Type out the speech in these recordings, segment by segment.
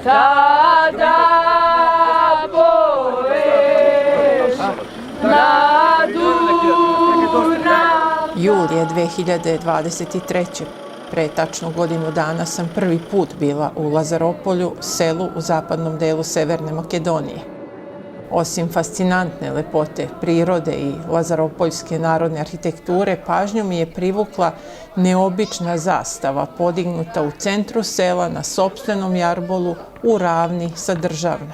tada poeš na Dunav. Jul je 2023. Pre tačno godinu dana sam prvi put bila u Lazaropolju, selu u zapadnom delu Severne Makedonije. Osim fascinantne lepote prirode i lazaropoljske narodne arhitekture, pažnju mi je privukla neobična zastava podignuta u centru sela na sopstvenom jarbolu u ravni sa državnom.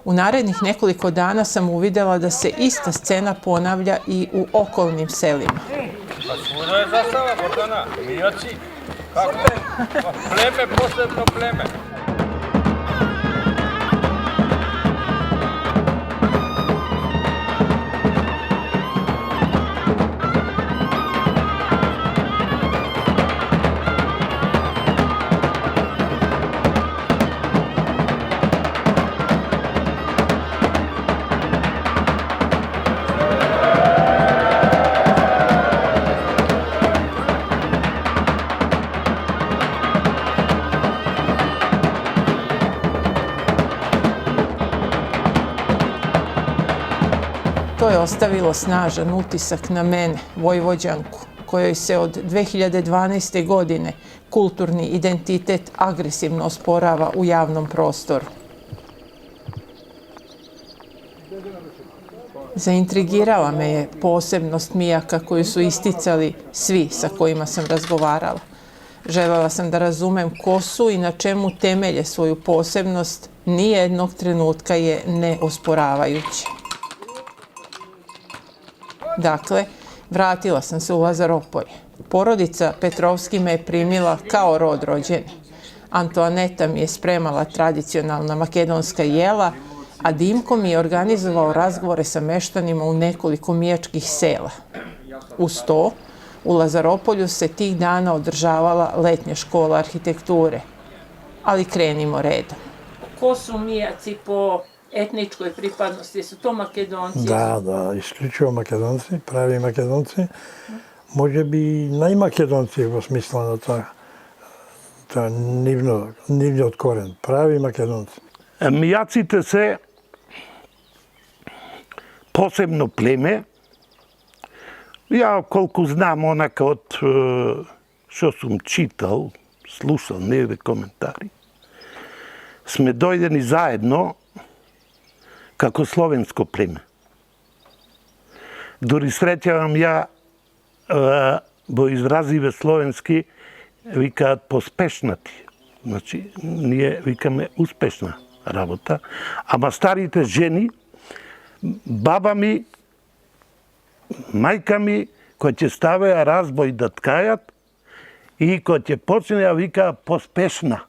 U narednih nekoliko dana sam uvidela da se ista scena ponavlja i u okolnim selima. Pa svuda je zastava, Gordana, mijaci. Kako? Pleme, posebno pleme. To je ostavilo snažan utisak na mene, Vojvođanku, kojoj se od 2012. godine kulturni identitet agresivno osporava u javnom prostoru. Zaintrigirala me je posebnost Mijaka koju su isticali svi sa kojima sam razgovarala. Želela sam da razumem ko su i na čemu temelje svoju posebnost, nijednog trenutka je ne osporavajući. Dakle, vratila sam se u Lazaropolje. Porodica Petrovski me je primila kao rod rođeni. Antoaneta mi je spremala tradicionalna makedonska jela, a Dimko mi je organizovao razgovore sa meštanima u nekoliko mijačkih sela. Uz to, u Lazaropolju se tih dana održavala letnja škola arhitekture. Ali krenimo redom. Ko su Mijaci po etničkoj pripadnosti? Su to Makedonci? Да, исклучиво македонци, прави македонци. Може би најмакедонци во смисла на тоа нивниот корен. Прави македонци. Мијаците се посебно племе. Ја колку знам онака од што сум читал, слушал негде коментари, сме дојдени заедно како словенско племе. Дори среќавам ја во изразиве словенски викаат поспешнати. Значи, ние викаме успешна работа, ама старите жени, баба ми, мајка ми, кој ќе ставеа разбој да ткајат и кој ќе почне ја викаа поспешна.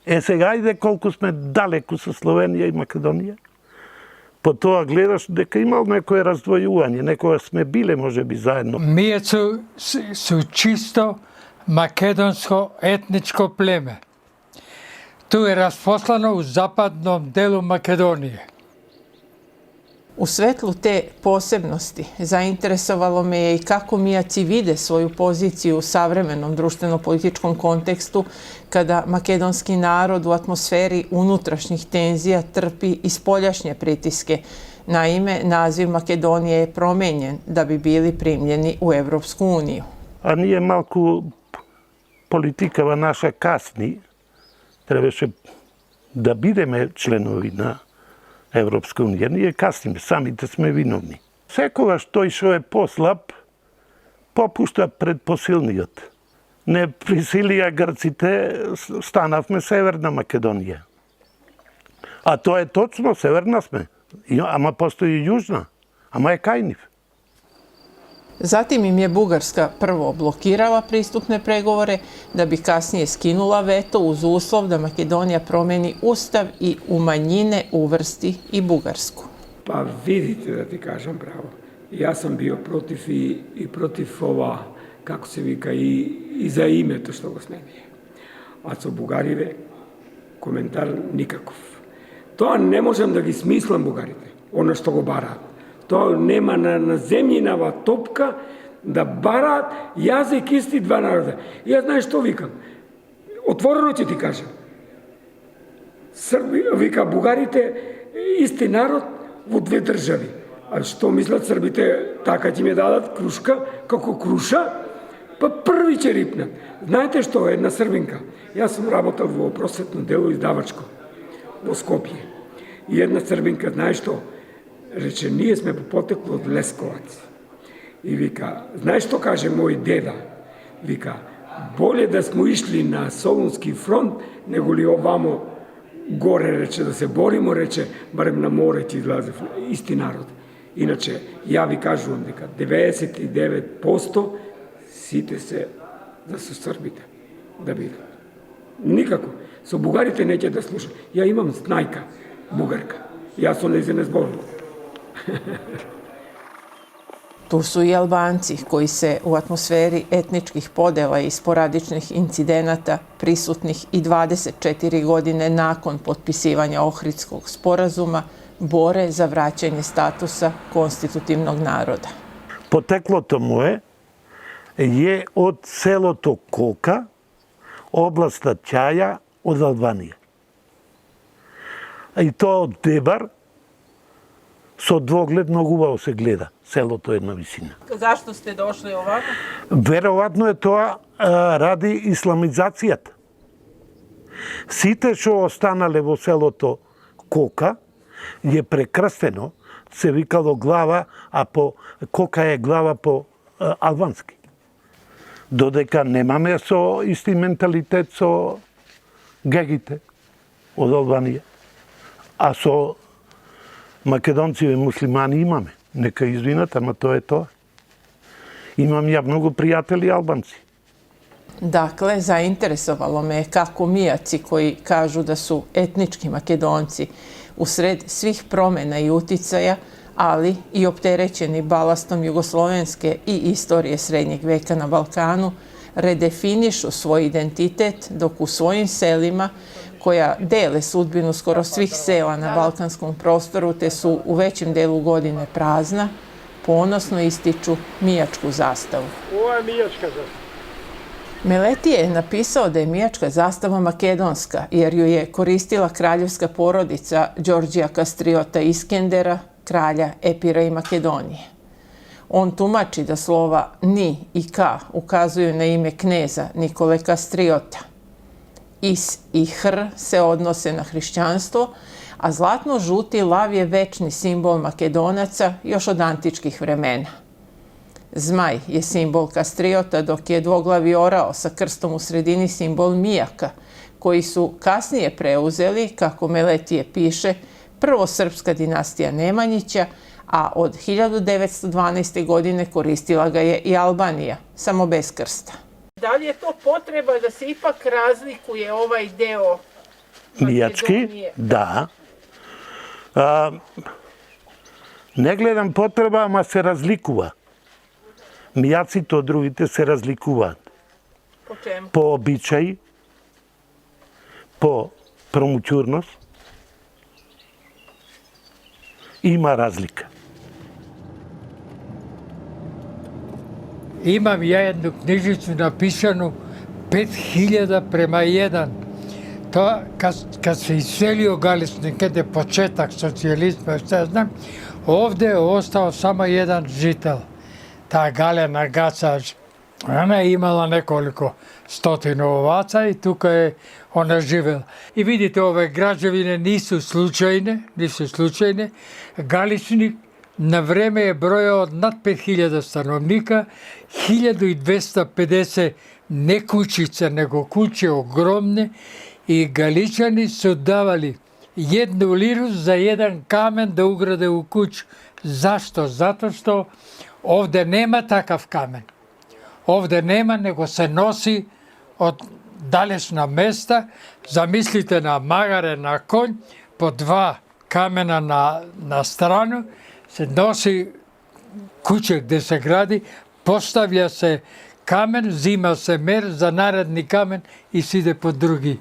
Сега ајде колку сме далеку со Словенија и Македонија. По тоа гледаш дека имал некое раздвојување, некога сме биле можеби заедно. Мијаци су чисто македонско етничко племе. Ту е распослано у западном делу Македонije. U svetlu te posebnosti zainteresovalo me je i kako Mijaci vide svoju poziciju u savremenom društveno-političkom kontekstu kada makedonski narod u atmosferi unutrašnjih tenzija trpi i spoljašnje pritiske. Naime, naziv Makedonije je promenjen da bi bili primljeni u Evropsku uniju. А ние малку политикава наша касни, требаше да бидеме членови на Европска унија. Ние касниме, самите сме виновни. Секогаш тој што е послаб, попушта пред посилниот. Не присилија грците, станавме Северна Македонија. А тоа е точно, северна сме. Ама постои и јужна. Ама е кај нив. Zatim im je Bugarska prvo blokirala pristupne pregovore da bi kasnije skinula veto uz uslov da Makedonija promeni ustav i u manjine uvrsti i Bugarsku. Pa vidite da ti kažem pravo. Ja sam bio protiv i protiv ova, kako se vika, i za imето što го smenije. A co Bugarile, komentar nikakov. To ne možem da gi smislam Bugarite, ono što go bara. To nema na zemljinava topka da barat jazik isti dva naroda. Ja znaš što vikam? Отворено ќе ти кажам. Вика, бугарите исти народ во две држави. А што мислат србите, така ќе ми дадат крушка, како круша, па први ќе рипнат. Знаете што, една србинка, јас сум работел во просветно дело издавачко, во Скопје. И една србинка, знаеш што, рече, ние сме по потекло од Лесковац. И вика, знаеш што каже мој деда? Вика, боле да смо ишли на Солунски фронт, него ли овамо горе, рече, да се боримо, рече, барем на море ќе излазев исти народ. Иначе, ја ви кажувам дека 99% сите се за со србите да бидат. Никако. Со бугарите неќе да слушам. Ја имам знајка, бугарка. Јас со нејзе не зборувам. Tu su i Albanci koji se u atmosferi etničkih podela i sporadičnih incidenata prisutnih i 24 godine nakon potpisivanja Ohridskog sporazuma bore za vraćanje statusa konstitutivnog naroda. Потеклото му е од селото Кока, областа Чаја од Албанија. И тоа од Дебар, со двоглед многу убаво се гледа селото една висина. Zašto ste došli ovako? Веројатно е тоа ради исламизацијата. Сите што останале во селото Кока е прекрстено, се викало глава, а по Кока е глава по албански. Додека немаме со исти менталитет со гегите од Албанија, а со македонци и муслимани имаме. Нека извинат, ама тоа е тоа. Imam ja mnogo prijatelji Albanci. Dakle, zainteresovalo me kako Mijaci koji kažu da su etnički Makedonci usred svih promjena i uticaja, ali i opterećeni balastom jugoslovenske i istorije srednjeg veka na Balkanu, redefinišu svoj identitet dok u svojim selima koja dele sudbinu skoro svih sela na balkanskom prostoru te su u većem delu godine prazna, ponosno ističu mijačku zastavu. Ovo je mijačka zastava. Meletije je napisao da je mijačka zastava makedonska, jer ju je koristila kraljevska porodica Đorđija Kastriota Iskendera, kralja Epira i Makedonije. On tumači da slova ni i ka ukazuju na ime kneza Nikole Kastriota. Is i hr se odnose na hrišćanstvo, a zlatno-žuti lav je večni simbol Makedonaca još od antičkih vremena. Zmaj je simbol Kastriota, dok je dvoglavi orao sa krstom u sredini simbol Mijaka, koji su kasnije preuzeli, kako Meletije piše, prvo srpska dinastija Nemanjića, a od 1912. godine koristila ga je i Albanija, samo bez krsta. Da li je to potreba da se ipak razlikuje ovaj deo Mijački? Da. Не гледам потреба, ама се разликува. Мијаците од другите се разликуваат. Po čemu? По обичаи, по промучурност. Има разлика. Имам ја едну книжицу написану 5000 према 1. Тоа, кад се иселио Галич, некаде почетак социјализма, што знам, овде е остал само еден жител. Таа Галена Гацач, она имала неколку стотина оваца и тука е она живела. И видите, овие граđevine нису случајни. Галичник на време е бројao од над 5000 становника, 1250 не куќица, него куće огромни, и галичани су давали 1 лиру за еден камен да уграде у куќу. Зашто? Зато што овде нема такав камен. Овде нема, него се носи од далечна места. Замислите на магаре, на конј, по 2 камена на страну, се носи куќе где се гради, поставја се камен, зима се мер за наредни камен и се иде по други.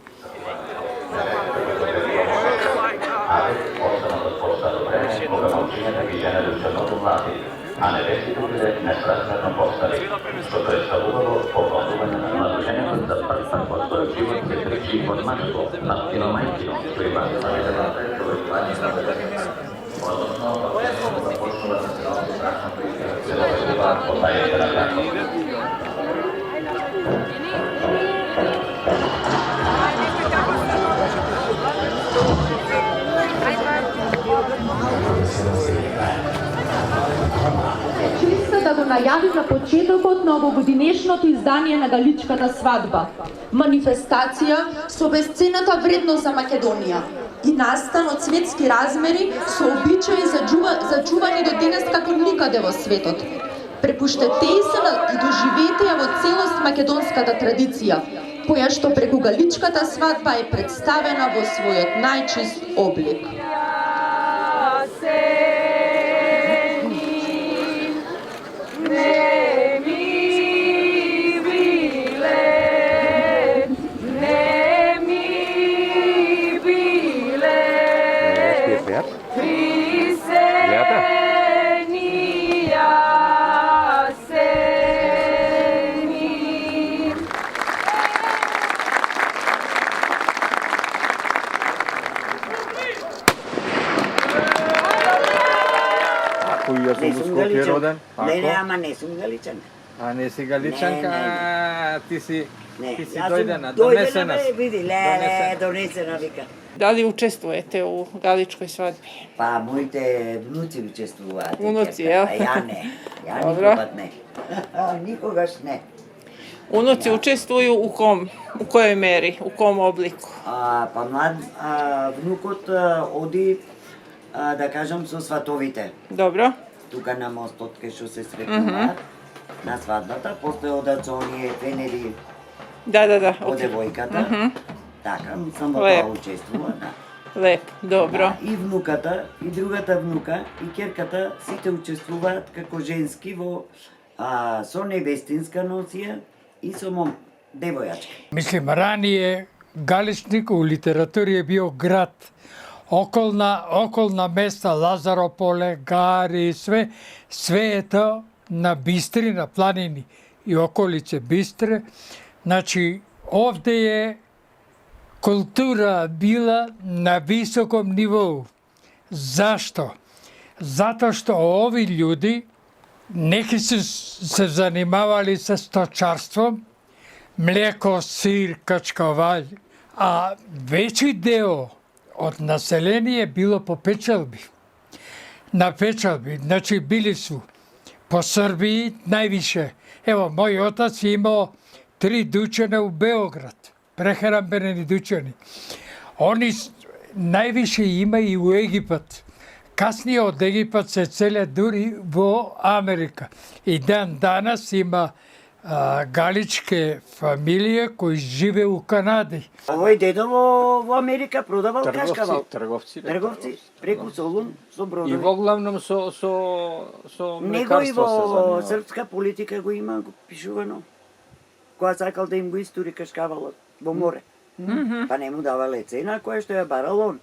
A ne restituire nesrazmerno postavi, što predstavljalo pogodovanje na naručenja za prvi život Информатико на сиромајчино треба најдената човечување на бедата. Односно, да почнува да се научи се доведува од тајата на бракот. Честа да го најави за почетокот на овогодинешното издание на Галичката свадба. Манифестација со бесцената вредност за Македонија и настан од светски размери со обичаи зачувани до денес како никаде во светот. Препуштете се и доживете ја во целост македонската традиција, која што преку Галичката свадба е представена во својот најчист облик. Не сум галичанка. Не, ама не сум галичанка. А не си галичанка, ти си дојдена, донесена. Види, донесена, вика. Дали учествувате у Галичкој свадби? Па, моите внуци учествуваат. Унуци, јел? Ја не. Ја никогаш не. Никогаш не. Унуци учествуju u kojoj meri, u kom obliku? Па млад внукот оди, да кажам, со сватовите. Dobro. Тука на мостот кај што се сретнуваат на свадбата, после одат со оние пенери од девојката. Така, само тоа учествува. Лепо, добро. И внуката, и другата внука, и ќерката, сите учествуваат како женски со невестинска носија и со девојачка. Мислим, ранije Галичник у литератури е био град. Околна места, Лазарополе, Гари, све е тоа на Бистри, на планини и околице Бистре. Значи, овде е култура била на високом нивоу. Зашто? Затоа што ови људи неки се занимавали со сточарством, млеко, сир, качкавалј, а веќи део од население било по печалби. На печалби, значи били су по Србији највише. Ево, мој отац имao 3 дучана у Београд, прехранбени дучани. Они највише има и у Египет. Каснije од Египет се целят дури во Америка. И данас има галичке фамилија кои живе у Канади. Овој дедо во Америка продавал кашкавал. Трговци, преку Солун, со бродови. И во главном со Него и млекарство се во занимава. српска политика го има го пишувано. Која сакал да им го истури кашкавалот во море. Па не му давале цена која што ја барал он.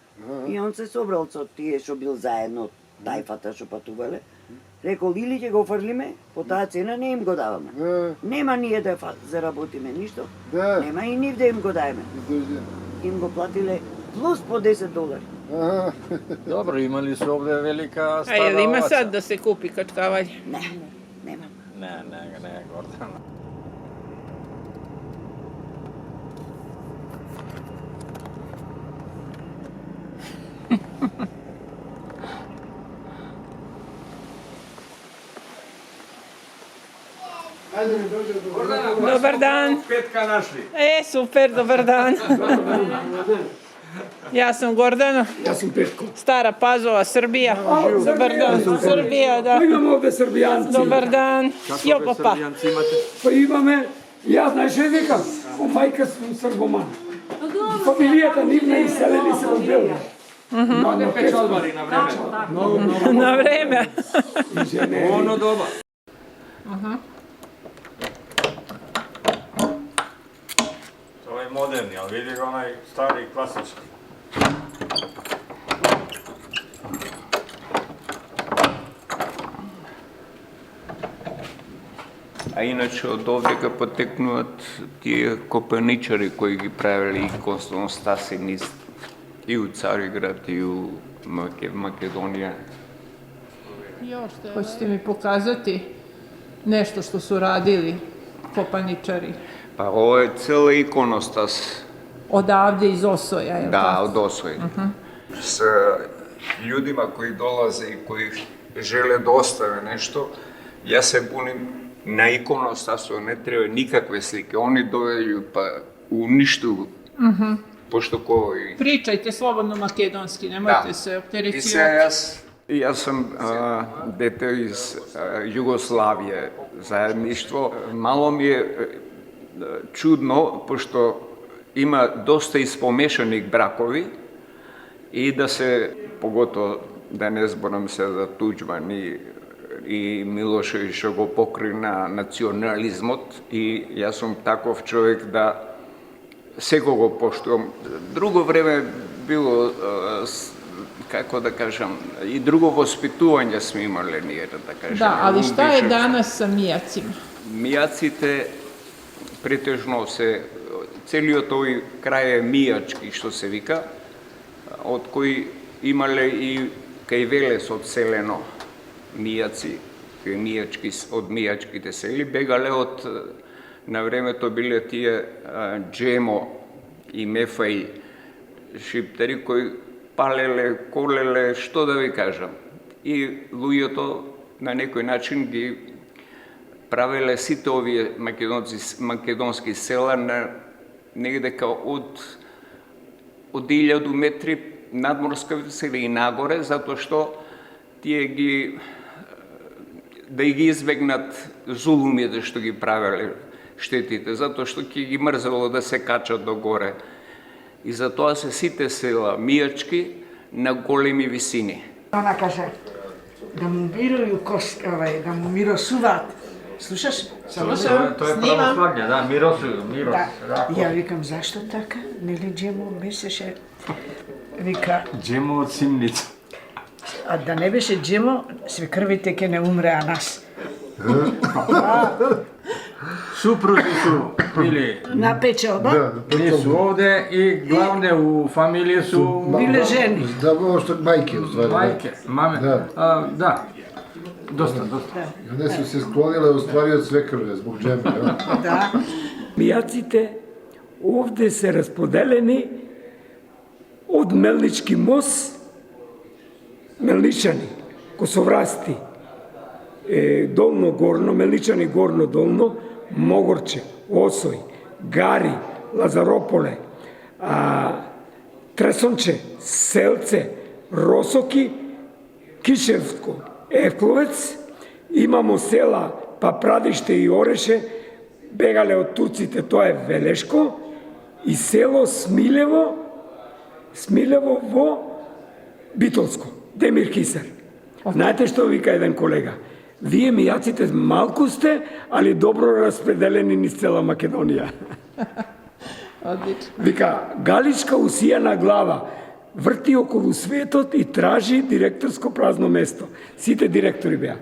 И он се собрал со тие што бил заедно тајфата што патувале. Рекол, или ќе го фрлиме, по таа цена не им го даваме. Нема ние да заработиме ништо. Нема и нив да им го даеме. Им го платиле плюс по $10. Добро, имали се овде велика стара A jel ima оваца? sad da se kupi kačkavalj? Не, нема. Не, Гордана. Dobar dan. Петка нашли. Super, dobar dan. Ja sam Gordana. Јас сум Петко. Stara Pazova, Srbija. Dobar dan, Srbija, da. Имаме овде србијанци. Dobar dan. Jo, papa. Па имаме, јас знаеш што викам, мајка сум србоман. Фамилијата нивна иселени се од Белград. Оде печалбари на време. Na vreme. Оно доба. Ова е модерни, ал види го онај стари класички. А иначе од овдека потекнуваат тие копаничари кои ги правеле иконостаси низ и у Цариград и у Македонија. Hoćete mi pokazati nešto što su radili kopaničari? Па ова е цела иконостас. Odavde iz Osoja, je li Да, tako? од Осој. С људима кои долазе и кои желе да оставе нешто, јас се буним на иконостасот, не треба никакве слики. Они доаѓају па уништу, пошто кој... Pričajte slobodno makedonski, nemojte se И opterećivati. се јас сум дете из Југославија, заедништво. Мало ми е чудно, пошто има доста испомешани бракови и да се, поготово да не зборам се за Туџман и Милошевиќ што го покри на национализмот, и јас сум таков човек да секој го поштувам. Друго време било, како да кажам, и друго воспитување сме имале ние, да кажем. Da, ali šta je danas sa mijacima? Мијаците претежно се, целиот овој крај е мијачки, што се вика, од кои имале и кај Велес одселено мијаци, од мијачките сели, бегале од, на времето биле тие Джемо и Мефаи шиптари кои палеле, колеле, што да ви кажам. И луѓето на некој начин ги правеле сите овие македонски села на негдека од 1000 метри надморска висина и нагоре, затоа што тие ги да ги избегнат зулумите што ги правеле штетите, затоа што ќе ги мрзело да се качат до горе. И затоа се сите села мијачки на големи висини. Она каже да му мируju да му миросуваат. Слушаш? Слушам, тоа е православје, да, миросуju, мирос. Да. Ја викам, зашто така? Нели Джемо мислеше, вика... Джемо од Симница. А да не беше Джемо, свекрвите ќе не умреа нас. Супрузи су били Напечел, да? не су овде и главне у фамилија су Биле жени. Да, още майки, ствари. мајке, маме. Да. Доста. Не су се склониле уствари од свекрве, због Джеми, Да. Мијаците овде се расподелени од Мелнички мост, Мелничани, Косоврасти, Долно Горно, Мелничани Горно Долно, Могорче, Осој, Гари, Лазарополе, Тресонче, Селце, Росоки, Кишевско, Евкловец, имамо села Папрадиште и Ореше, бегале од турците, тоа е Велешко, и село Смилево во Битолско, Демир Кисар. Знаете што вика еден колега? Вие мијаците малку сте, али добро распределени низ цела Македонија. Вика, галичка усијана глава врти околу светот и тражи директорско празно место. Сите директори беа.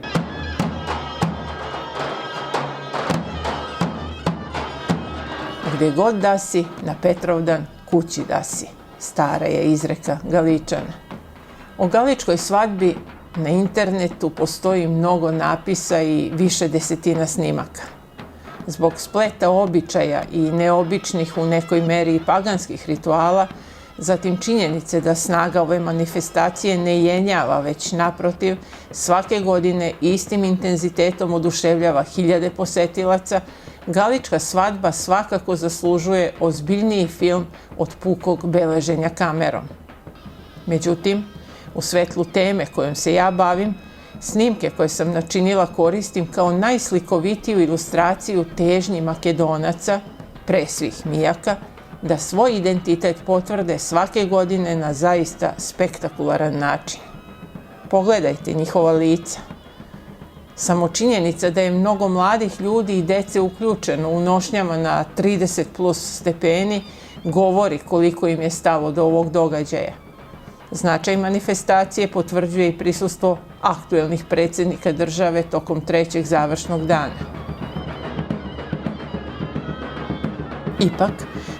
Gde god da si, na Petrovdan, kući da si. Stara je izreka Galičana. O galičkoj svadbi na internetu postoji mnogo napisa i više desetina snimaka. Zbog spleta običaja i neobičnih u nekoj meri i paganskih rituala, zatim činjenice da snaga ove manifestacije ne jenjava, već naprotiv, svake godine istim intenzitetom oduševljava hiljade posetilaca, Galička svadba svakako zaslužuje ozbiljniji film od pukog beleženja kamerom. Međutim, u svetlu teme kojom se ja bavim, snimke koje sam načinila koristim kao najslikovitiju ilustraciju težnji Makedonaca, pre svih Mijaka, da svoj identitet potvrde svake godine na zaista spektakularan način. Pogledajte njihova lica. Samo činjenica da je mnogo mladih ljudi i dece uključeno u nošnjama na 30 plus stepeni govori koliko im je stalo do ovog događaja. Značaj manifestacije potvrđuje i prisustvo aktuelnih predsjednika države tokom trećeg završnog dana. Ipak,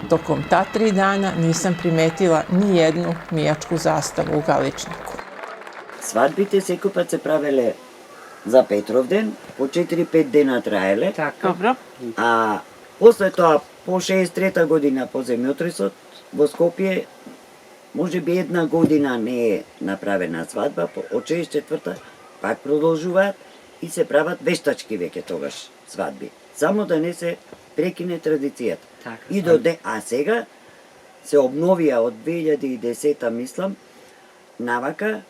tokom ta 3 dana nisam primetila ni jednu mijačku zastavu u Galičniku. Свадбите секој пат се правеле за Петровден, по 4-5 дена траеле. Добро. А после тоа, по 63-та година по земјотресот во Скопје, може би 1 година не е направена свадба, од 64-та пак продолжуваат и се прават вештачки веќе тогаш свадби. Само да не се прекине традицијата. И а сега се обновија од 2010-та, мислам, навака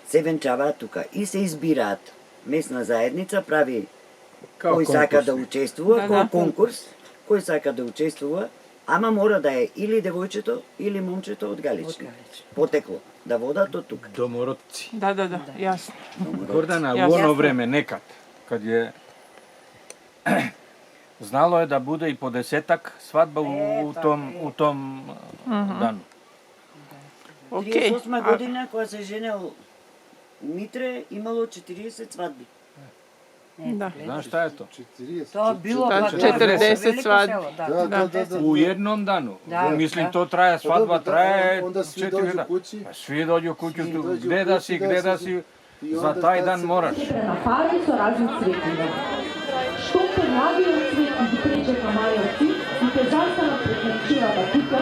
се венчаваат тука и се избираат. Местна заедница прави кој сака да учествува, кој конкурс, кој сака да учествува, ама мора да е или девојчето или момчето од Галични. Потекло, да водат од тука. Домородци. Da, jasno. Гордана, у оно време некад, кад е знало е да буде и по 10-так свадба у том дану. 38 година, кога се женел Митре, имало 40 свадби. Da. Знаеш šta je to? Тоа било 40 свадби. У едном дану. Мислим, то трае, свадба трае 4 дена. Сви доју куќу, где да си, за тај дан мораш. Напари со разни цветиња. Што перјавиот цвет ги пречека мајоци и те застанат пред нечијата тука,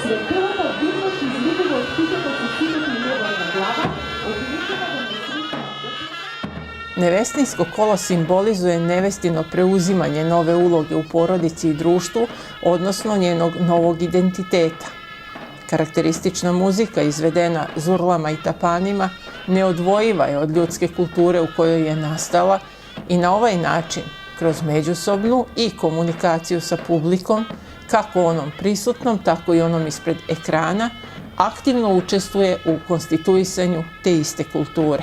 световата веднаш излегува од куќата со синото небо на глава, обличена да не срича. Nevestinsko kolo simbolizuje nevestino preuzimanje nove uloge u porodici i društvu, odnosno njenog novog identiteta. Karakteristična muzika izvedena zurlama i tapanima neodvojiva je od ljudske kulture u kojoj je nastala i na ovaj način, kroz međusobnu i komunikaciju sa publikom, kako onom prisutnom, tako i onom ispred ekrana, aktivno učestvuje u konstituisanju te iste kulture.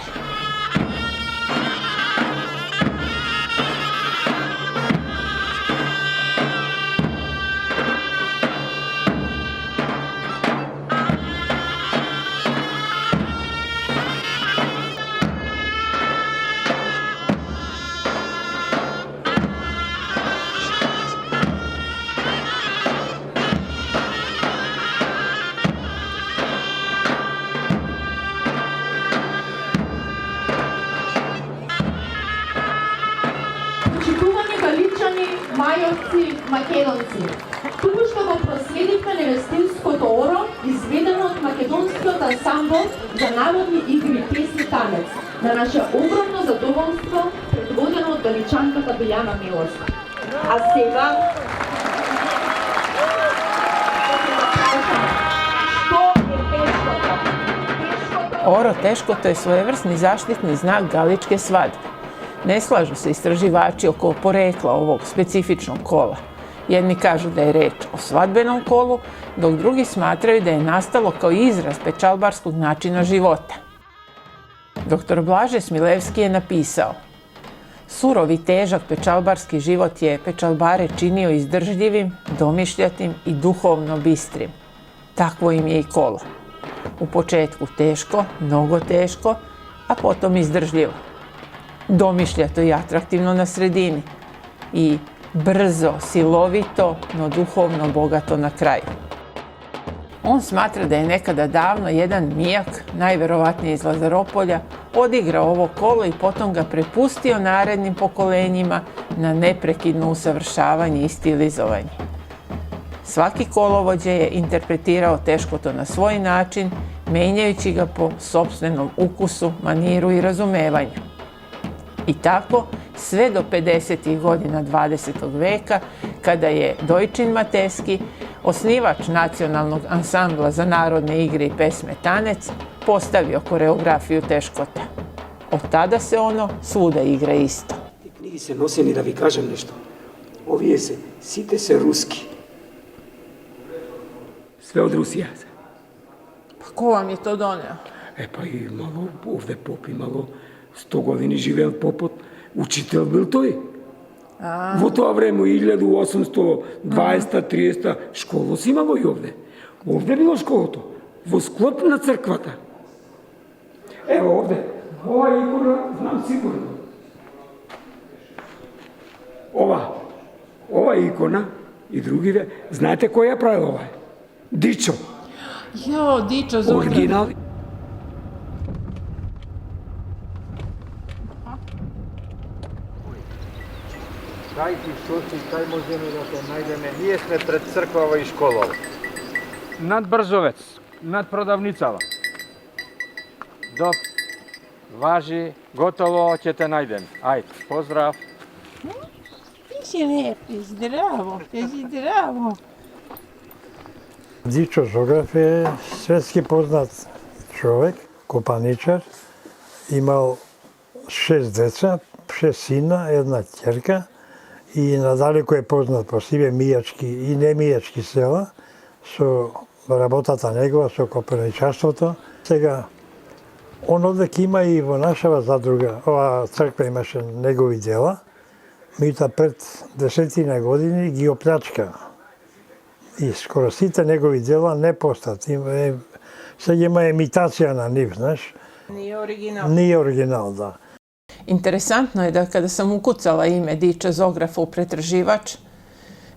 Мајовци, македонци. Туку што го проследивме невестинското оро, изведено од македонскиот ансамбл за народни игри, песни, танец, на наше огромно задоволство, предводено од галичанката Билјана Миловска. А сега... Oro teškoto je svojevrsni zaštitni znak galičke svadbe. Ne slažu se istraživači oko porekla ovog specifičnog kola. Jedni kažu da je reč o svadbenom kolu, dok drugi smatraju da je nastalo kao izraz pečalbarskog načina života. Dr. Blaže Smilevski je napisao: surov i težak pečalbarski život je pečalbare činio izdržljivim, domišljatim i duhovno bistrim. Takvo im je i kolo. U početku teško, mnogo teško, a potom izdržljivo. Domišljato i atraktivno na sredini i brzo, silovito, no duhovno bogato na kraju. On smatra da je nekada davno jedan mijak, najverovatnije iz Lazaropolja, odigrao ovo kolo i potom ga prepustio narednim pokolenjima na neprekidno usavršavanje i stilizovanje. Svaki kolovođa je interpretirao teškoto na svoj način, menjajući ga po sopstvenom ukusu, maniru i razumevanju. I tako sve do 50. godina 20. veka, kada je Dojčin Mateski, osnivač nacionalnog ansambla za narodne igre i pesme Tanec, postavio koreografiju teškota. Od tada se ono svuda igra isto. Ти книги се носени, да ви кажем нешто. Овие се, сите се руски. Све од Русија. Pa ko vam je to doneo? Па и мало овде поп имало 100 години живеел попот, учител бил тој. Во тоа време 1820-30 школа си имало и овде. Овде било школото, во склоп на црквата. Ево овде, ова икона знам сигурно. Ова икона и другиве. Знаете кој ја правил ова? Дичо. Jo, Dičo Zograf. Оригинал. Кај ти соци, кај можеме да те најдеме? Ние сме пред црквава и школава. Над Брзовец, над продавницава. Важи, готово, ќе те најдем. Ајде, поздрав. Ти си лепи, здраво, ти си здраво. Дичо Зограф е светски познат човек, копаничар. Имал 6 деца, 6 сина, 1 ќерка и надалеку е познат по сиве мијачки и немијачки села со работата негова, со копаничарството. Сега, он одек има и во нашава задруга, ова црква имаше негови дела, меѓутоа пред 10 години ги оплячка. И скоро сите негови дела не постат. Сега има имитација на нив, знаеш. Nije original. Nije original, da. Interesantno je da kada sam ukucala ime Diča Zografa u pretraživač,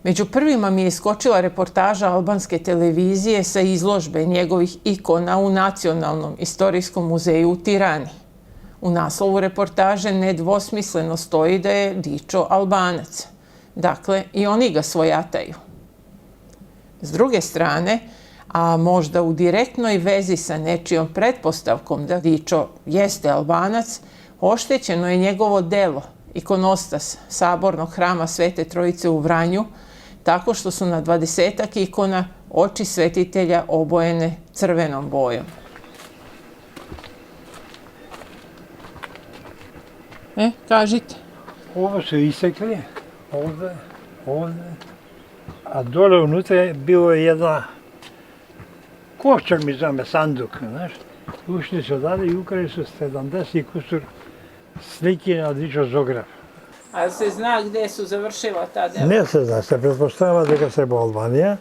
među prvima mi je iskočila reportaža albanske televizije sa izložbe njegovih ikona u Nacionalnom istorijskom muzeju u Tirani. U naslovu reportaže nedvosmisleno stoji da je Dičo Albanac. Dakle, i oni ga svojataju. S druge strane, a možda u direktnoj vezi sa nečijom pretpostavkom da Dičo jeste Albanac, oštećeno je njegovo delo, ikonostas Sabornog hrama Svete Trojice u Vranju, tako što su na 20-ak ikona oči svetitelja obojene crvenom bojom. Kažite. Ovo su isekli, ovde, a dole unutra je bilo jedna ковчег ми заме, сандук, знаеш. Ушли се одаде и украли со 70 кусур слики на Дичо Зограф. A se zna gde su završila ta dela? Не се зна, се предпоставува дека се во Албанија,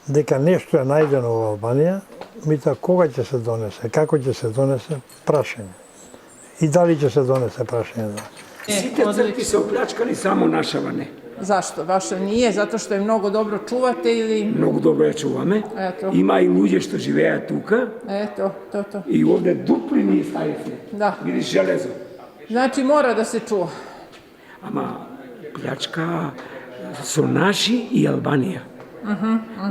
дека нешто е најдено во Албанија, меѓутоа кога ќе се донесе, како ќе се донесе, прашање. И дали ќе се донесе, прашање. Сите цркви се оплячкали, само нашава не. Zašto? Vaša nije? Zato što je mnogo dobro čuvate ili... Mnogo dobro je čuvame. Eto. Ima i ljude što živeja tuka. Eto, to. I ovde dupli nije stavite. Da. Vidiš železo. Znači mora da se čuva. Ама плячка со наши и Албанија.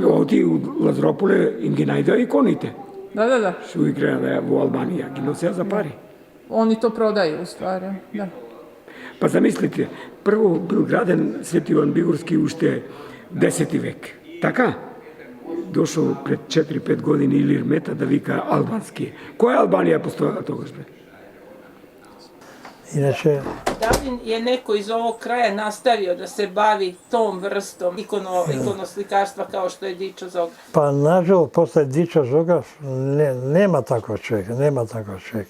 Оти у Лазрополе им ги најдоа иконите. Da. Што ги креа во Албанија, ги носеа за пари. Oni to prodaju u stvari, da. Па замислите, прво бил граден Свети Иван Бигорски уште 10 век. Така? Дошол пред 4-5 години Илир Мета да вика албански. Која Албанија постојала тогаш, бе? Иначе... Da li je neko iz ovog kraja nastavio da se bavi tom vrstom ikonoslikarstva kao što je Dičo Zograf? Па, нажал, после Дичо Зограф, нема таков човек,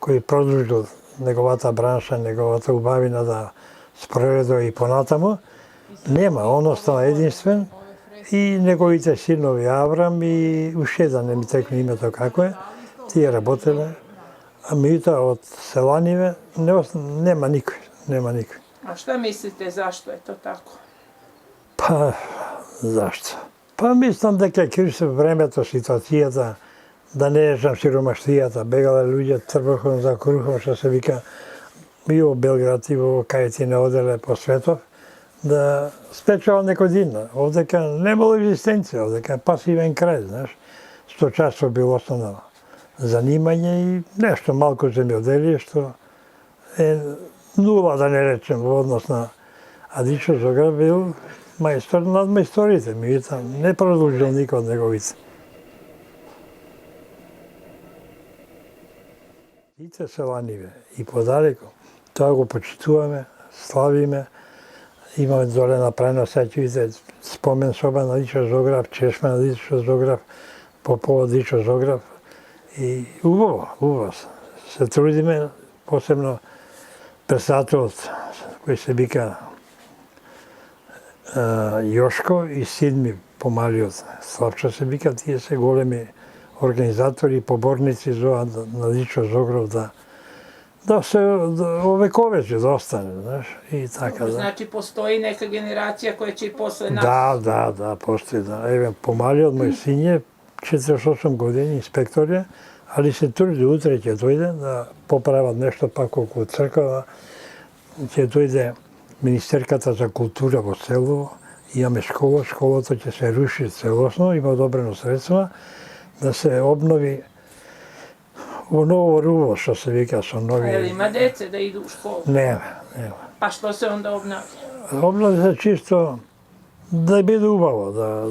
кој продолжил неговата бранша, неговата убавина да спроведе и понатамо. Нема, он остана единствен и неговите синови Аврам и уште еден, не ми текне името како е, тие работеле, а меѓутоа од селаниве нема никој. A šta mislite zašto je to tako? Па, зашто? Па, мислам дека крив времето, ситуацијата, да не ежам сиромаштијата, бегале луѓе трбохом за крухом, што се вика, и во Белград и во кај ти не оделе по светов, да спечува некојдина. Овдека немало екзистенција, овдека е пасивен крај, знаеш. Сточарство било основно занимање и нешто малку земјоделие, што е нула, да не речем, во однос на Дичо Зограф бил мајстор над мајсторите, меѓутоа не продолжил никој од неговите. Сите селаниве и подалеку, тоа го почитуваме, славиме, имаме доле направено сеќавите спомен соба на Дичо Зограф, чешма на Дичо Зограф, по повод Дичо Зограф и убаво се трудиме, посебно председателот кој се вика Јошко и Сидми помалиот, Славчо се вика, тие се големи организатори и поборници за на Дичо Зограф да се овековечи, да остане, знаеш, и така да. Значи постои нека генерација која ќе и после нас. Да, постои, да. Еве, помалиот мој син е 48 години, инспектор е, али се труди, утре ќе дојде да поправат нешто пак околу црква, ќе дојде Министерката за култура во село, имаме школа, школата ќе се руши целосно, има одобрено средства, да се обнови во ново руво, што се вика, со нови... Ели има деце да иду у школу? Нема. А што се онда обнавлja? Обнови се чисто да биде убаво, да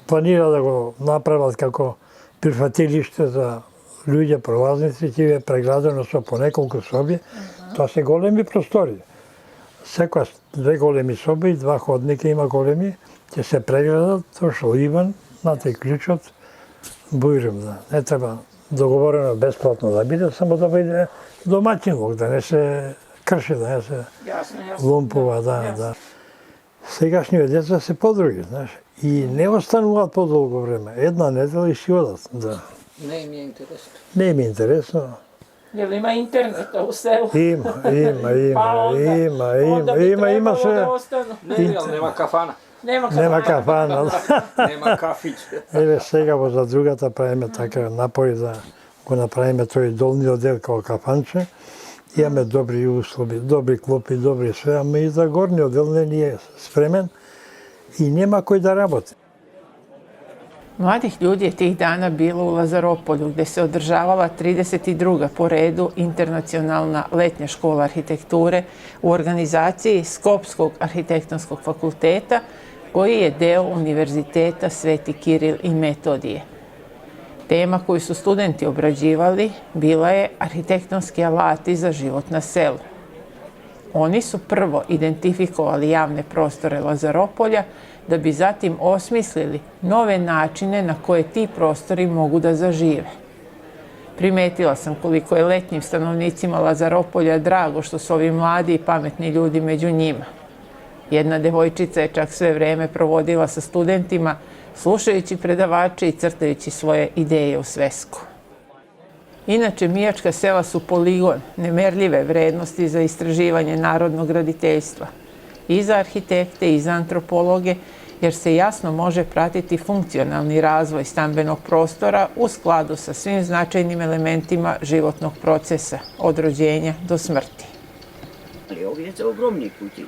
планира да го направат како прифатилиште за луѓе пролазници, ќе е преградено со по неколку соби. Тоа се големи простори. Секоја 2 големи соби, 2 ходника има големи, ќе се преградат, дошол Иван, нате клучот, бујрем, да. Не треба договорено бесплатно да биде, само да биде домаќинлог, да не се крши, да не се лумпува, да. Сегашниот деца се подруги, знаеш, и не остануваат подолго време. Една недела и си одат, да. Не им е интересно. Не им е интересно. Јел има интернет у селу? Има се. Нема кафана. Нема кафана. Нема кафич. Еве сега во задругата правиме така напори да го направиме тој долниот дел како кафанче. Имаме добри услови, добри клопи, добри све, ама и за горниот дел не е спремен и нема кој да работи. Mladih ljudi je tih dana bilo u Lazaropolju, gde se održavala 32. po redu internacionalna letnja škola arhitekture u organizaciji Skopskog arhitektonskog fakulteta, koji je deo Univerziteta Sveti Kiril i Metodije. Tema koju su studenti obrađivali bila je arhitektonski alati za život na selu. Oni su prvo identifikovali javne prostore Lazaropolja, da bi zatim osmislili nove načine na koje ti prostori mogu da zažive. Primetila sam koliko je letnjim stanovnicima Lazaropolja drago što su ovi mladi i pametni ljudi među njima. Jedna devojčica je čak sve vreme provodila sa studentima, slušajući predavače i crtajući svoje ideje u svesku. Inače, Mijačka sela su poligon nemerljive vrednosti za istraživanje narodnog graditeljstva. I za arhitekte i za antropologe, jer se jasno može pratiti funkcionalni razvoj stambenog prostora u skladu sa svim značajnim elementima životnog procesa, od rođenja do smrti. Ali ovdje su ogromni kući.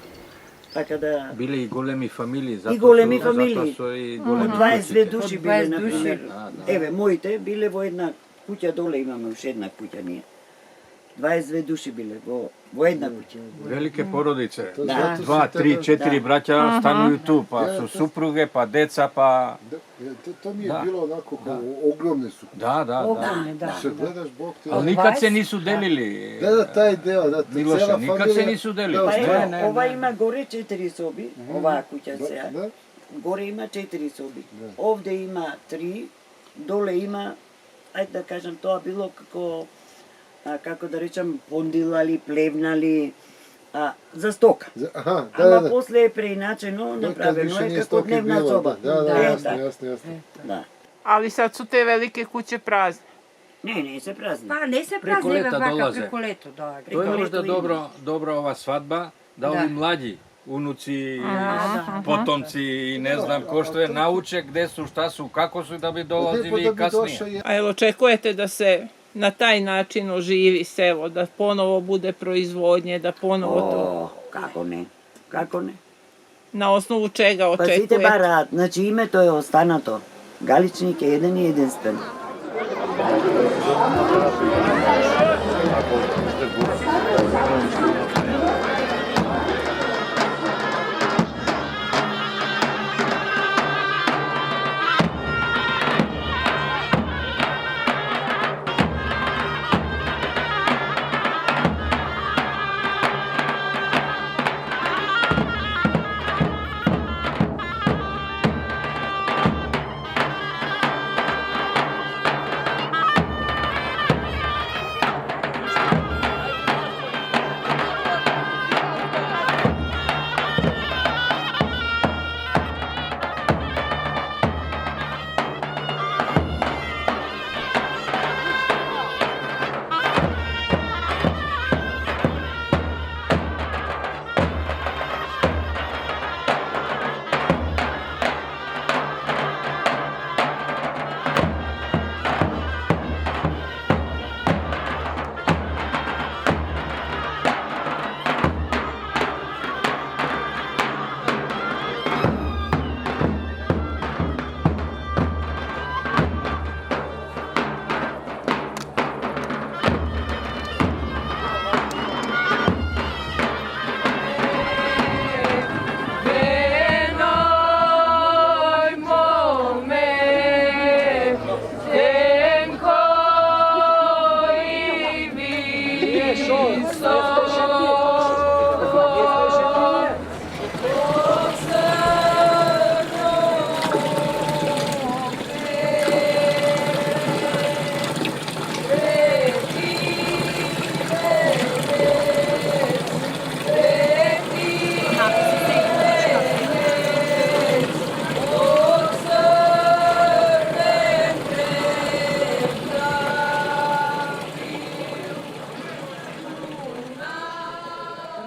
Така да... Биле и големи фамилии, и големи фамилии. Затоа со и големи 22 души биле, например. Еве, моите биле во една куќа доле, имаме уште една куќа ние. 22 души биле во една куќа. Велике породице. 2, 3, 4 браќа станују ту, па со супруге, па деца, па... То ми е било онако огромни су. Да. Се гледаш Бог те... Ал никад се нису делили. Да, тај дел, да, Милоше, никад се нису делили. Ова има горе 4 соби, оваа куќа сега. Горе има 4 соби. Овде има 3, доле има, ајде да кажам, тоа било како да речам, пондилали, плевнали, за стока. Ама после е преиначено, направено е како дневна соба. Да, јасно. Ali sad su te velike kuće prazne. Не се празни. Па не се празни вака преку лето, да. Тоа е можда добра ова свадба, да ови млади унуци, потомци и не знам кој што е науче где су, шта су, како су да би долазили и каснije. A jel očekujete da se na taj način oživi selo, da ponovo bude proizvodnje, da ponovo to... Како не? Na osnovu čega očekujete? Пазите бараат, значи името е останато. Галичник е еден и единствен.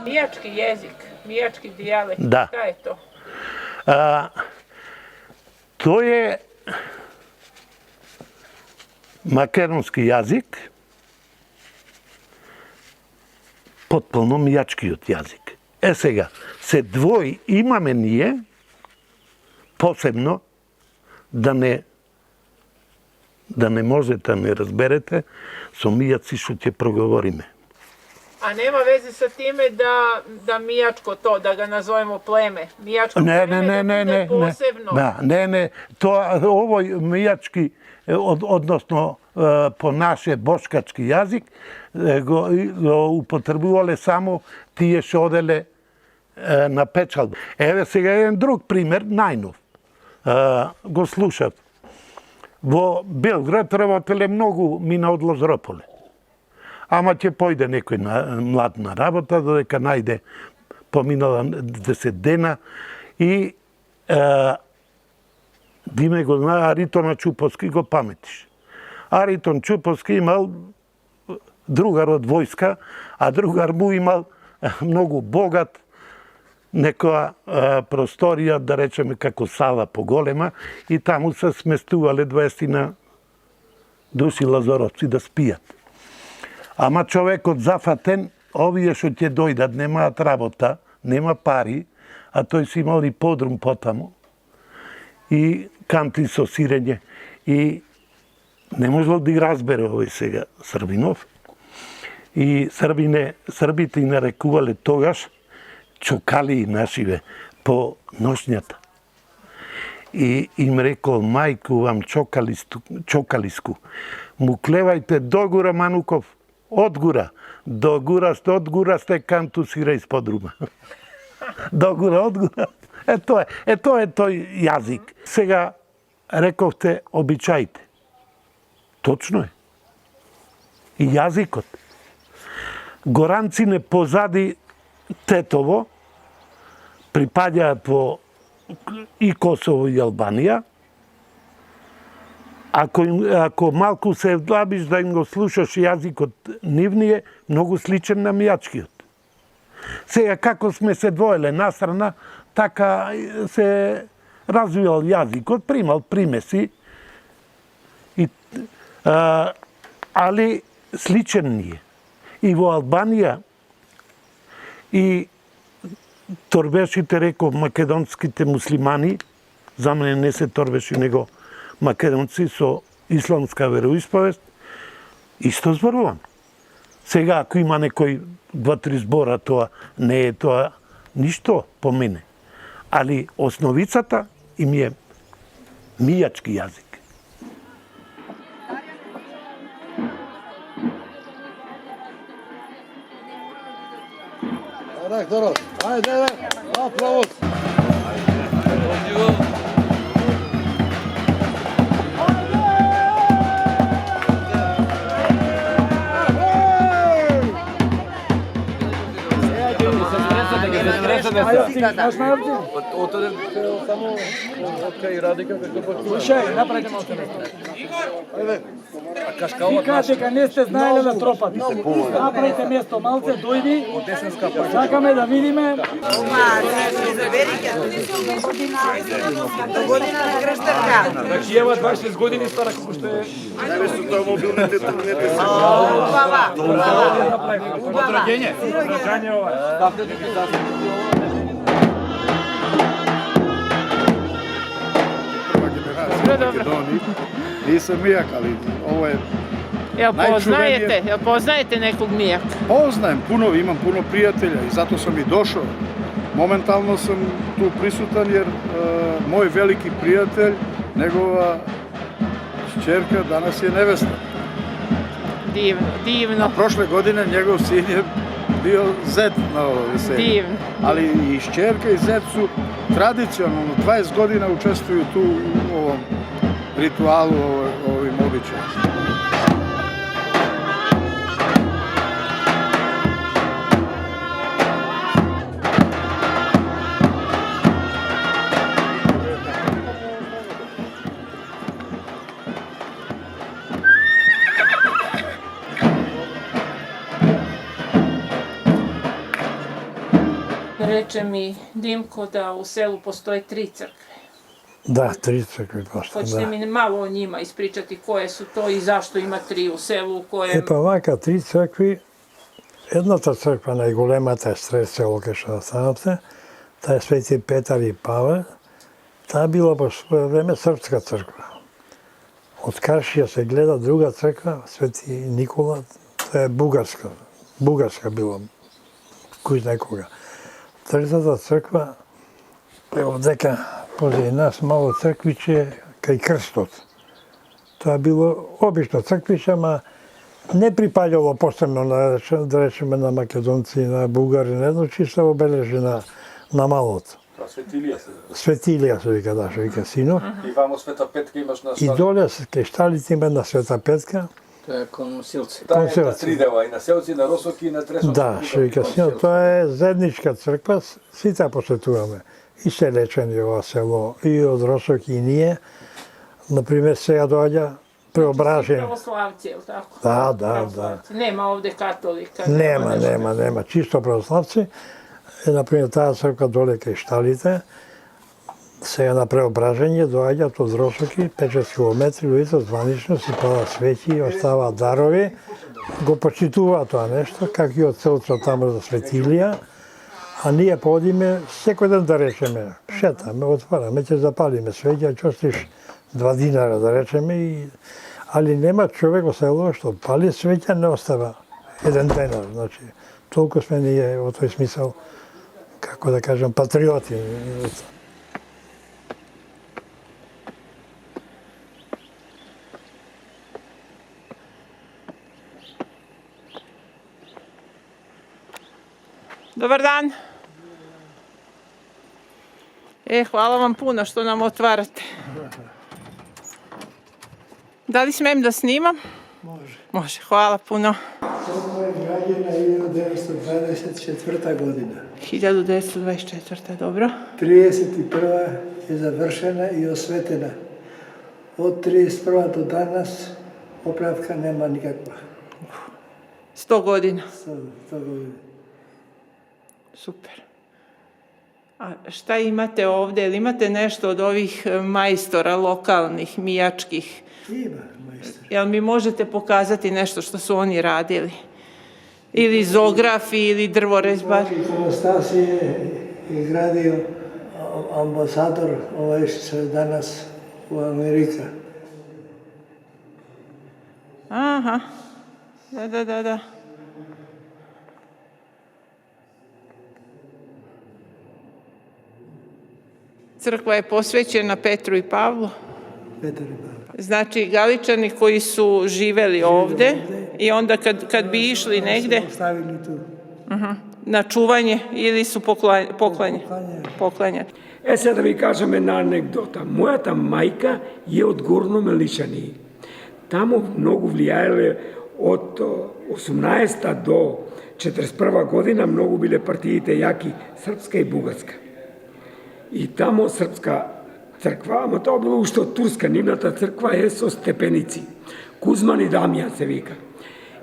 Mijački jezik, mijački dijalekt, Da. šta je to? To je македонски јазик, потполно мијачкиот јазик. Сега, се двои имаме ние, посебно, да не можете да не разберете со мијаци што ќе проговориме. A nema veze sa time da mijačko to, da ga nazovemo pleme. Mijačko pleme da bude posebno. Не, тоа овој мијачки, односно по наше бошкачки јазик, го употребувале само тие што оделе на печалба. Еве сега еден друг пример, најнов. Го слушав. Во Белград работеле многу мина од Лазарополе. Ама ќе појде некој млад на работа, додека најде поминала 10 дена и Диме го знае, Аритона Чуповски го паметиш. Аритон Чуповски имал другар од војска, а другар му имал многу богат некоја просторија, да речеме како сала поголема, и таму се сместувале 20 души лазаровци да спијат. Ама човекот зафатен, овие што ќе дојдат, немаат работа, нема пари, а тој си имал и подрум потаму, и канти со сирење, и не можел да ги разбере овој сега Србинов. И србите и нарекувале тогаш чокали нашиве по ношњата. И им рекол, мајку вам чокалиску, му клевајте догура Мануков, одгура, догура сте канту сира из подрума. Догура, одгура. Тоа е тој јазик. Сега рековте обичаите. Точно е. И јазикот. Горанците позади Тетово припаѓаат по и Косово и Албанија. Ако малку се вдлабиш да им го слушаш јазикот нивниот, многу сличен на мијачкиот. Сега како сме се двоеле настрана, така се развивал јазикот, примал примеси, али сличен ни е. И во Албанија, и торбешите, реков, македонските муслимани, за мене не се торбеши, него македонци со исламска вероисповест, исто зборувам. Сега, ако има некој 2-3 збора, тоа не е тоа ништо по мене. Али основицата им е мијачки јазик. Ајде, аплауз. Вика дека не сте знаеле да тропате. Направите место малце, дојди. Сакаме да видиме. Значи ема 26 години стара како што е. Највеќе тоа мобилните турнете се. Поздравјање. Поздравјање ова. Nisam mijak, ali ovo je Jel poznajete nekog mijaka? Poznajem puno, imam puno prijatelja i zato sam i došao. Momentalno sam tu prisutan jer moj veliki prijatelj, njegova šćerka danas je nevesta. Divno. A prošle godine njegov sin je bio zet na ovo veselje. Divno. Ali i šćerka i zet su tradicionalno 20 godina učestvuju tu u ovom ritualu, ovim običajima. Reče mi Dimko da u selu postoje 3 crkve. Da, 3 crkve postoje. Hoćete mi malo o njima ispričati koje su to i zašto ima 3 u selu u kojem... Па вака 3 цркви, едната црква најголемата е сред село кај што настанавте, таа е Свети Петар и Паве, таа била по своје време српска црква. Од Каршија се гледа друга црква, Свети Никола, тоа е бугарска била, кој знае кога. Третата црква е овдека, позади нас, мало црквиче кај крстот. Тоа било обично црквиче, ама не припаѓало посебно, да речеме, на македонци, на бугари, не едно чисто обележи на малото. Светилија се вика. Светилија се вика, да, што вика сино. И вамо Света Петка имаш на И доле кај шталите има на Света Петка. Тоа е Консилци. Таа е на 3 дела, и на Селци, и на Росоки, и на Тресоки. Да, што вика сино, тоа е заедничка црква, сите посетуваме. И се лечени ова село, и од Росоки, и ние. Например, сега доаѓа Преображение. Православци, je li tako? Da. Nema ovde katolika. Nema. Čisto pravoslavci. Например, таа црква доле кај Шталите, сега на Преображение доаѓаат од Росоки, 5-6 километри, луѓето званично си пала свети, оставаат дарови, го почитуваат тоа нешто, како и од селото таму за Светилија, а ние подиме секој ден да речеме, шетаме, отвараме, ќе запалиме свеќа, чостиш 2 динара да речеме, али нема човек во село што пали свеќа не остава 1 денар, значи толку сме ние во тој смисол, како да кажем, патриоти. Dobar dan. Hvala vam puno što nam otvarate. Da li smem da snimam? Može, hvala puno. Ovo je građena 1924. godina. 1924. dobro. 31. je završena i osvetena. Od 31. do danas popravka nema nikakva. 100 godina. 100 godina. Super. A šta imate ovde? Ili imate nešto od ovih majstora lokalnih, mijačkih? Ima majstora. Jel mi možete pokazati nešto što su oni radili? Ili zografi, ili drvorezbar? Ikonostasije je gradio ambasador ovaj što je danas u Amerika. Aha. Da. Crkva je posvećena Petru i Pavlu. Znači, Galičani koji su živeli ovde i onda kad bi išli negde na čuvanje ili su poklanjani. Сега да ви кажем една анекдота. Мојата мајка е од Горно Мелишани. Таму многу влијаеле од 18-та до 41 година, многу биле партиите јаки, српска и бугарска. И тамо српска црква, ама тоа било уште од турска, нивната црква е со степеници. Кузман и Дамјан се вика.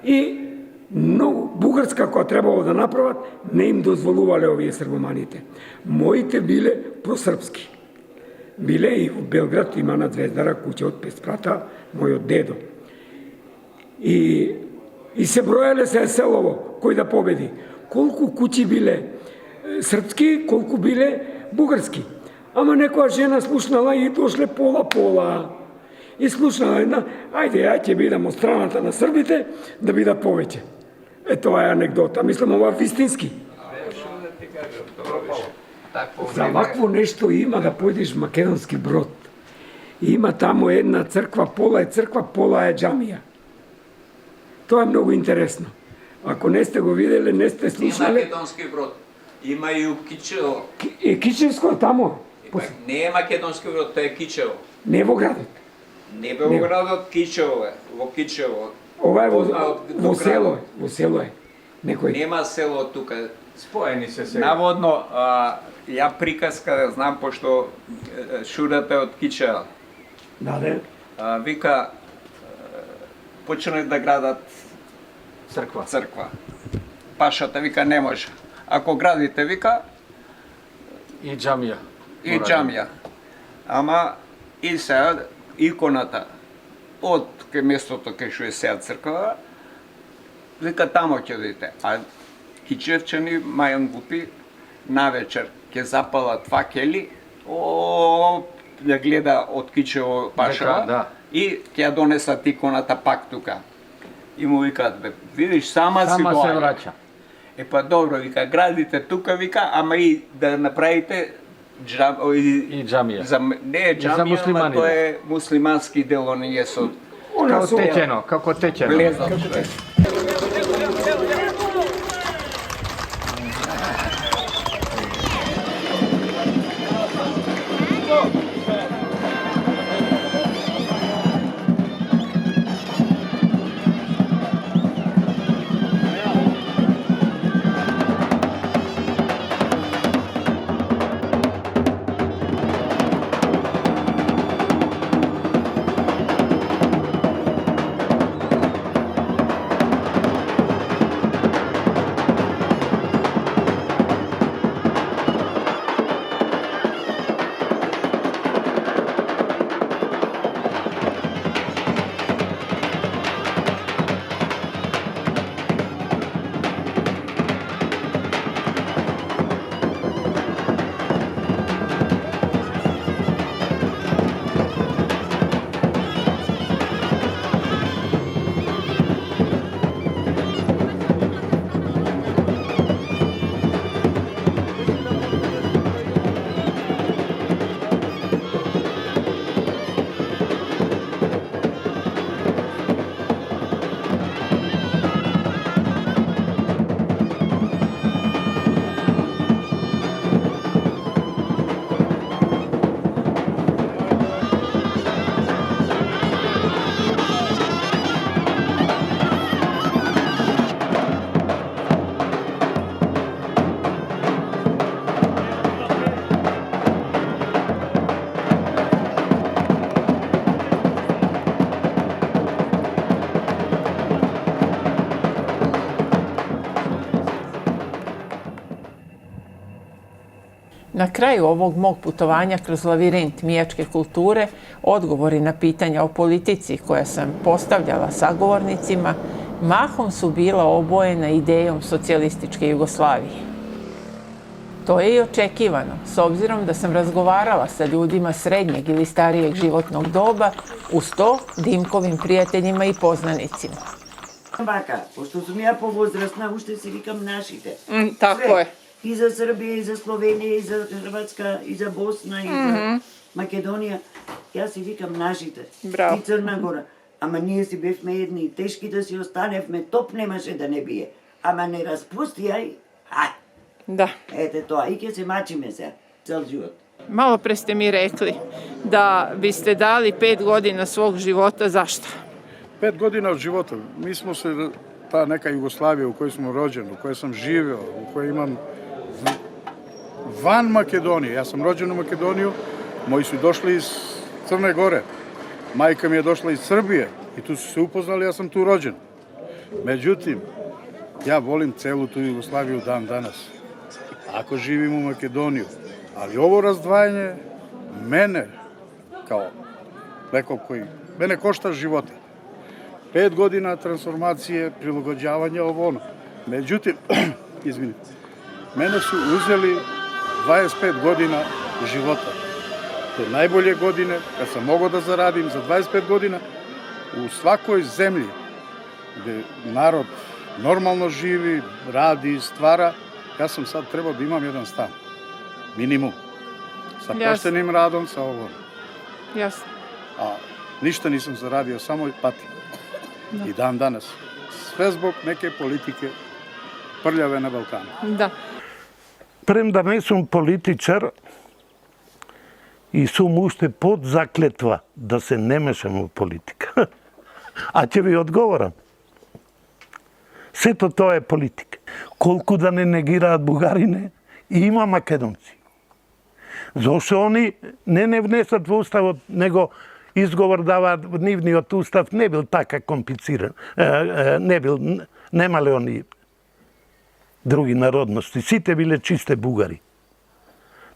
И многу бугарска која требало да направат, не им дозволувале овие србоманите. Моите биле просрпски. Биле и во Белград, има на Звездара куќа од 5 спрата, мојот дедо. И се броеле се селово, кој да победи. Колку куќи биле српски, колку биле бугарски. Ама некоја жена слушнала и дошле пола-пола. И слушнала една, ајде, ја ќе бидам од страната на србите, да бидат повеќе. Тоа е анекдота. Мислам, ова вистински. За вакво нешто има да појдеш в Македонски Брод. Има таму една црква, пола е црква, пола е џамија. Тоа е многу интересно. Ако не сте го виделе, не сте слушале... Македонски Брод. Има и у Кичево. Кичевско е тамо. Не е Македонски Брод, тоа е Кичево. Не во градот. Не бе во градот, Кичево е. Во Кичево. Ова е во село. Во село е. Нема село тука. Споени се сега. Наводно, ја приказка да знам, пошто шурата е од Кичево. Да. Вика, почнали да градат црква. Пашата вика не може. Ако градите, вика, И џамија. И џамија. Ама и сега иконата од кај местото кај што е сега црква, вика тамо ќе одите. А Кичевчани, Мајан Гупи, навечер ќе запалат факели, да гледа од Кичево Пашава и ќе ја донесат иконата пак тука. И му викаат, бе, видиш, сама си Сама се доаѓа. враќа. Па добро, вика, градите тука, вика, ама и да направите и џамија. Не е џамија, ама тоа е муслимански дел, оние со... Како течено. Влезат. Na kraju ovog mog putovanja kroz lavirint mijačke kulture, odgovori na pitanja o politici koje sam postavljala sagovornicima, mahom su bila obojena idejom socijalističke Jugoslavije. To je i očekivano, s obzirom da sam razgovarala sa ljudima srednjeg ili starijeg životnog doba, uz to Dimkovim prijateljima i poznanicima. Вака, пошто сум ја повозрастна, уште си викам нашите. Tako je. И за Србија, и за Словенија, и за Хрватска, и за Босна, и за Македонија. Јас си викам нашите. Браво. И Црна Гора. Ама ние си бевме едни и тешки да си останевме, топ немаше да не бие. Ама не распусти, ај. Da. Ете тоа, и ќе се мачиме се, цел живот. Malo pre ste mi rekli da biste dali 5 godina svog života. Zašto? 5 godina od života. Mi smo se, ta neka Jugoslavija u kojoj smo rođeni, u kojoj sam živeo, u kojoj imam van Makedonije. Ja sam rođen u Makedoniju, moji su došli iz Crne Gore. Majka mi je došla iz Srbije i tu su se upoznali, ja sam tu rođen. Međutim, ja volim celu tu Jugoslaviju dan danas. Ako živim u Makedoniju, ali ovo razdvajanje mene, kao neko koji, mene košta života. 5 godina transformacije, prilagođavanja, ovo ono. Međutim, izvinite, mene su uzeli 25 godina života. Te najbolje godine, kad sam mogao da zaradim za 25 godina, u svakoj zemlji gde narod normalno živi, radi, stvara, ja sam sad trebao da imam jedan stan. Minimum. Sa poštenim radom, sa ovo. Jasno. A ništa nisam zaradio, samo patim. I dan danas. Sve zbog neke politike prljave na Balkanu. Da. Premda ne sam političar i sam уште под заклетва да се не мешам во политика. А ќе ви одговорам. Сето тоа е политика. Колку да не негираат бугарине, има македонци. Зошто они не внесат во уставот, него изговор даваат, нивниот устав не бил така комплициран. Немале они други народности. Сите биле чисте бугари.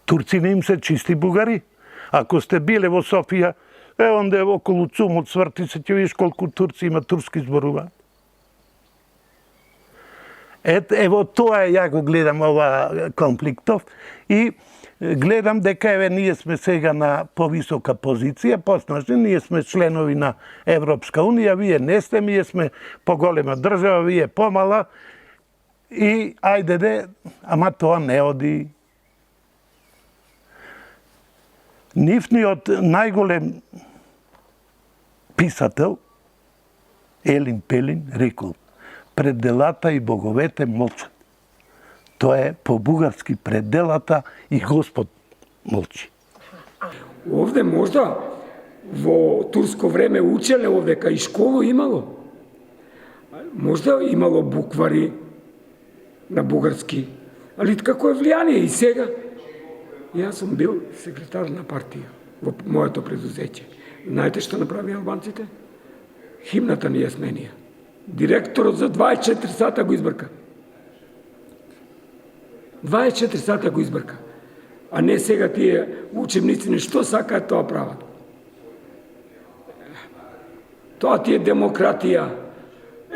Турци не им се чисти бугари. Ако сте биле во Софија, онде околу ЦУМ од Сврти се ќе видиш колку турци има турски зборува. Ево тоа ја го гледам ова конфликтов и гледам дека ние сме сега на повисока позиција, поснажни, ние сме членови на Европска унија, вие не сте, ние сме поголема држава, вие помала и ајде ама тоа не оди. Нивниот најголем писател Елин Пелин рекол: пределата и боговете молчат. Тоа е по бугарски пределата и Господ молчи. Овде можда во турско време учеле овде кај школу имало. Можда имало буквари на бугарски, али како е влијание и сега. Јас сум бил секретар на партија во моето предузеќе. Знаете што направи албанците? Химната ни ја сменија. Директорот за 24 сата го избрка. 24 сата го избрка. А не сега тие учебници што сакаат тоа прават. Тоа ти е демократија,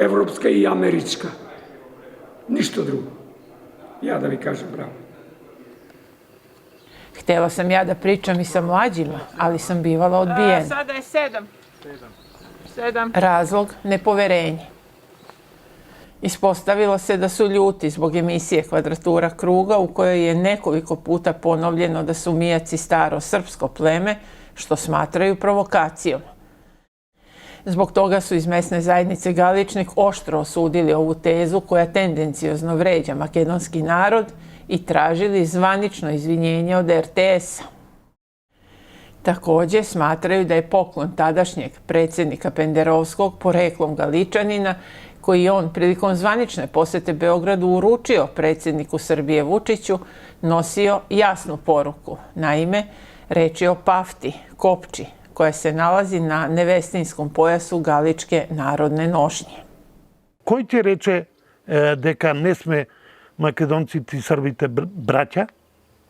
европска и америчка. Ништо друго. Ја да ви кажам браво. Htjela sam ja da pričam i sa mlađima, ali sam bivala odbijena. Sada je 7. Razlog nepoverenje. Ispostavilo se da su ljuti zbog emisije Kvadratura kruga u kojoj je nekoliko puta ponovljeno da su Mijaci staro srpsko pleme, što smatraju provokacijom. Zbog toga su iz mesne zajednice Galičnik oštro osudili ovu tezu koja tendenciozno vređa makedonski narod i tražili zvanično izvinjenje od RTS-a. Također smatraju da je poklon tadašnjeg predsjednika Penderovskog poreklom Galičanina, koji je on prilikom zvanične posete Beogradu uručio predsjedniku Srbije Vučiću, nosio jasnu poruku. Naime, reč je o Pafti, kopči, koja se nalazi na nevestinskom pojasu Galičke narodne nošnje. Кој ќе рече дека не сме македонците и србите браќа?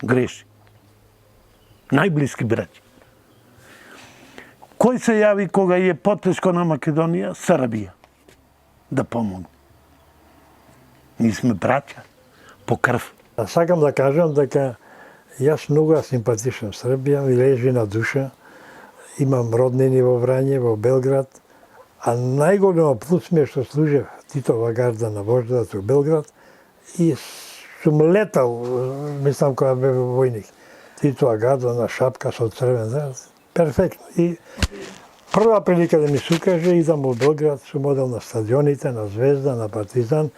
Греши. Најблиски браќа. Кој се јави кога е потешко на Македонија? Србија. Да помогне. Ние сме браќа по крв. Сакам да кажам дека јас многу симпатичам Србија, ми лежи на душа. Имам роднини во Врање, во Белград, а најголемо плюс ми е што служев Титова гарда на Вождата во Белград и сум летал, мислам кога бев војник, Титова гарда на шапка со црвен зраз. Перфектно. И прва прилика да ми се укаже, идам во Белград, сум одел на стадионите, на Звезда, на Партизан,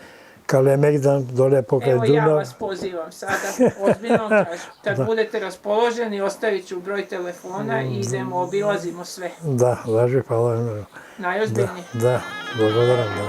Kalemegdan dole pokraj Dunav. Evo ja vas pozivam sada, ozbiljno kažem. Kad budete raspoloženi, ostavit ću broj telefona i idemo, obilazimo sve. Da, važi, hvala vam. Najozbiljnije. Da, благодарам, да.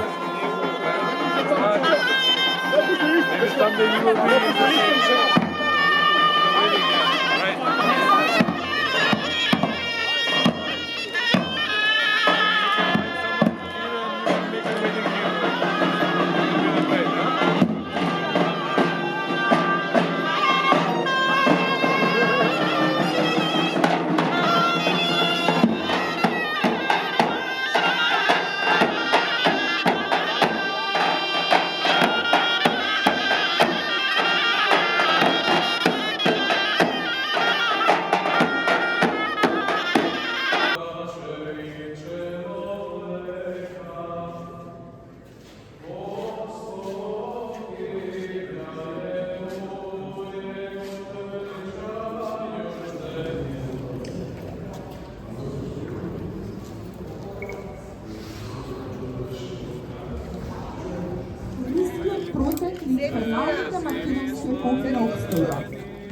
Најата македонска купина обстоја,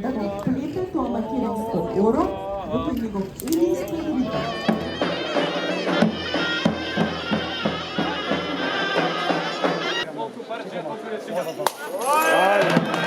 да го отплете тоа македонско евро во негов единствен ритм. Ajde.